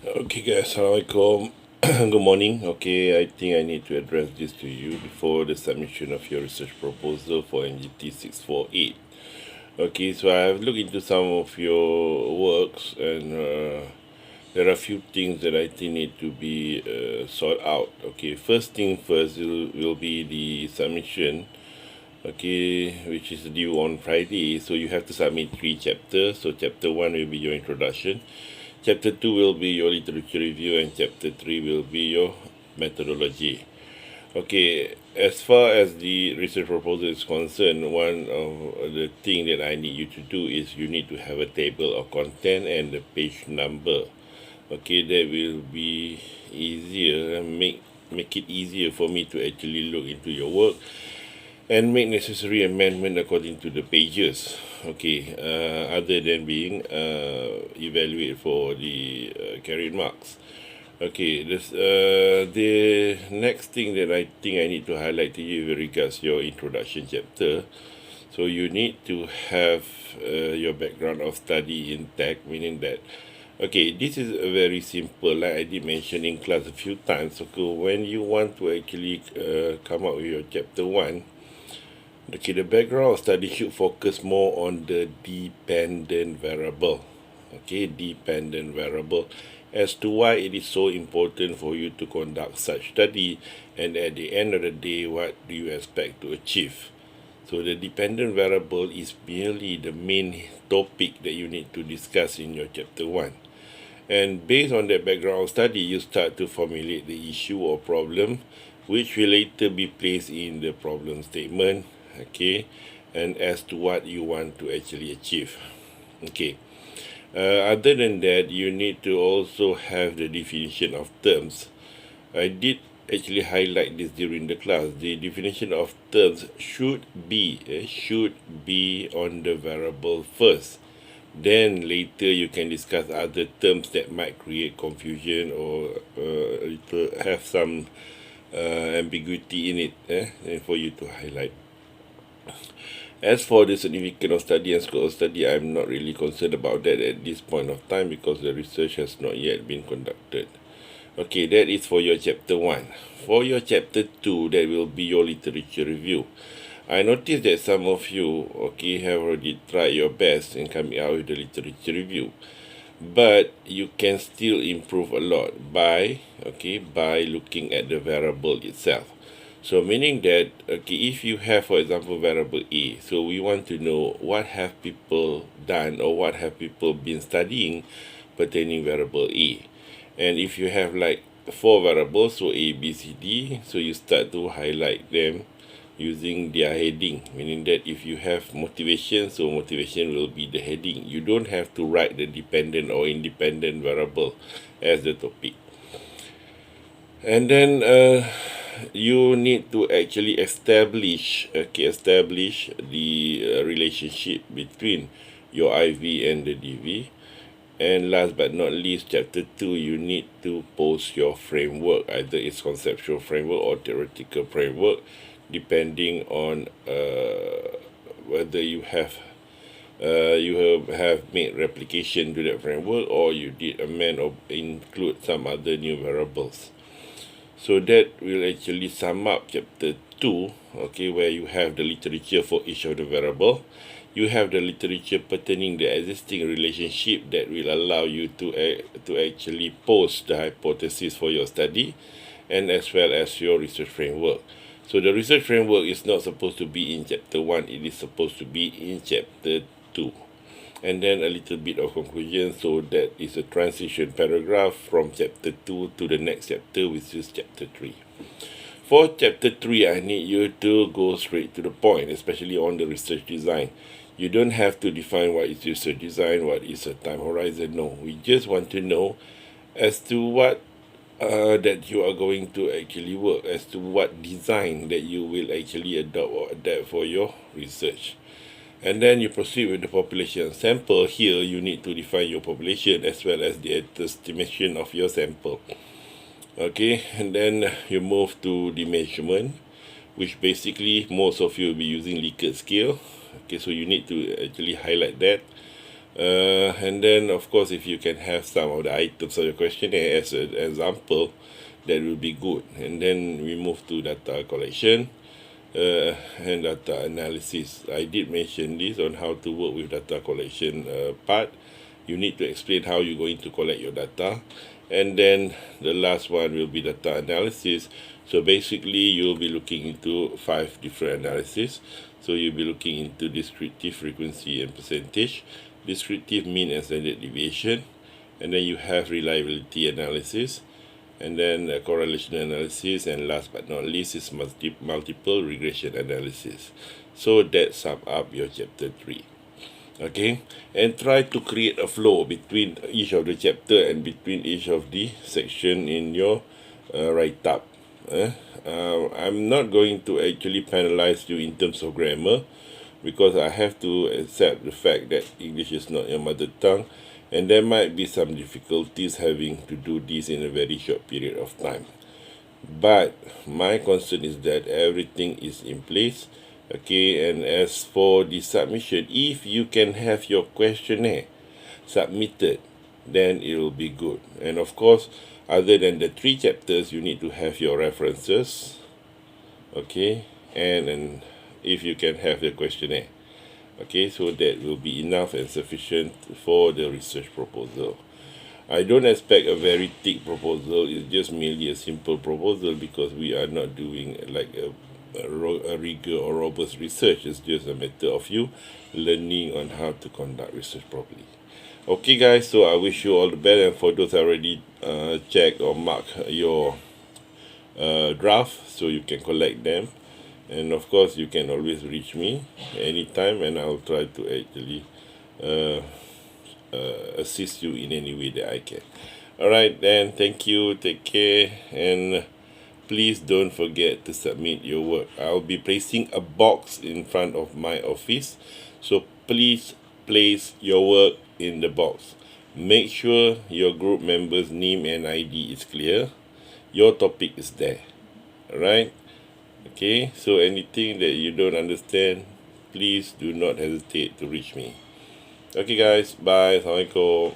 Okay guys, Assalamualaikum. Good morning. Okay, I think I need to address this to you before the submission of your research proposal for NGT 648. Okay, so I have looked into some of your works and there are a few things that I think need to be sought out. Okay, first thing first will be the submission. Okay, which is due on Friday. So you have to submit 3 chapters. So chapter 1 will be your introduction. Chapter 2 will be your literature review and chapter 3 will be your methodology. Okay, as far as the research proposal is concerned, one of the thing that I need you to do is you need to have a table of content and the page number. Okay, that will be easier and make it easier for me to actually look into your work and make necessary amendment according to the pages. Okay, other than being evaluated for the carried marks. Okay, the next thing that I think I need to highlight to you with regards your introduction chapter. So you need to have your background of study intact, meaning that, okay, this is a very simple, like I did mention in class a few times. Okay, when you want to actually come up with your chapter 1, okay, the background of study should focus more on the dependent variable. Okay, dependent variable as to why it is so important for you to conduct such study, and at the end of the day, what do you expect to achieve. So the dependent variable is merely the main topic that you need to discuss in your chapter 1. And based on that background study, you start to formulate the issue or problem, which will later be placed in the problem statement, okay, and as to what you want to actually achieve. Okay. Other than that, you need to also have the definition of terms. I did actually highlight this during the class. The definition of terms should be on the variable first. Then later you can discuss other terms that might create confusion or have some ambiguity in it, for you to highlight. As for the significance of study and scope of study, I'm not really concerned about that at this point of time because the research has not yet been conducted. Okay, that is for your chapter 1. For your chapter 2, that will be your literature review. I noticed that some of you, okay, have already tried your best in coming out with the literature review. But you can still improve a lot by looking at the variable itself. So meaning that, okay, if you have, for example, variable A, so we want to know what have people done or what have people been studying pertaining variable A. And if you have like 4 variables, so A, B, C, D, so you start to highlight them using their heading, meaning that if you have motivation, so motivation will be the heading. You don't have to write the dependent or independent variable as the topic. And then you need to actually establish the relationship between your IV and the DV. And last but not least, chapter 2, you need to post your framework, either it's conceptual framework or theoretical framework, depending on whether you have made replication to that framework or you did amend or include some other new variables. So that will actually sum up chapter 2, okay, where you have the literature for each of the variable. You have the literature pertaining the existing relationship that will allow you to actually post the hypothesis for your study, and as well as your research framework. So the research framework is not supposed to be in chapter 1, it is supposed to be in chapter 2. And then a little bit of conclusion, so that is a transition paragraph from chapter 2 to the next chapter, which is chapter 3. For chapter 3, I need you to go straight to the point, especially on the research design. You don't have to define what is research design, what is a time horizon. No, we just want to know as to what that you are going to actually work, as to what design that you will actually adopt or adapt for your research. And then you proceed with the population sample. Here you need to define your population as well as the estimation of your sample. Okay, and then you move to the measurement, which basically most of you will be using Likert scale. Okay, so you need to actually highlight that. And then, of course, if you can have some of the items of your questionnaire as an example, that will be good. And then we move to data collection and data analysis. I did mention this on how to work with data collection part. You need to explain how you're going to collect your data. And then the last one will be data analysis. So basically, you'll be looking into 5 different analysis. So you'll be looking into descriptive, frequency, and percentage, descriptive, mean, and standard deviation. And then you have reliability analysis, and then correlation analysis, and last but not least is multiple regression analysis. So that sum up your chapter 3. Okay, and try to create a flow between each of the chapter and between each of the section in your write-up. I'm not going to actually penalize you in terms of grammar, because I have to accept the fact that English is not your mother tongue, and there might be some difficulties having to do this in a very short period of time. But my concern is that everything is in place. Okay, and as for the submission, if you can have your questionnaire submitted, then it will be good. And of course, other than the 3 chapters, you need to have your references. Okay, and if you can have the questionnaire. Okay, so that will be enough and sufficient for the research proposal. I don't expect a very thick proposal. It's just merely a simple proposal, because we are not doing like a rigor or robust research. It's just a matter of you learning on how to conduct research properly. Okay, guys, so I wish you all the best. And for those already check or mark your draft, so you can collect them. And of course, you can always reach me anytime, and I'll try to actually assist you in any way that I can. Alright, then, thank you, take care, and please don't forget to submit your work. I'll be placing a box in front of my office, so please place your work in the box. Make sure your group member's name and ID is clear. Your topic is there. Alright? Okay, so anything that you don't understand, please do not hesitate to reach me. Okay guys, bye. Assalamualaikum.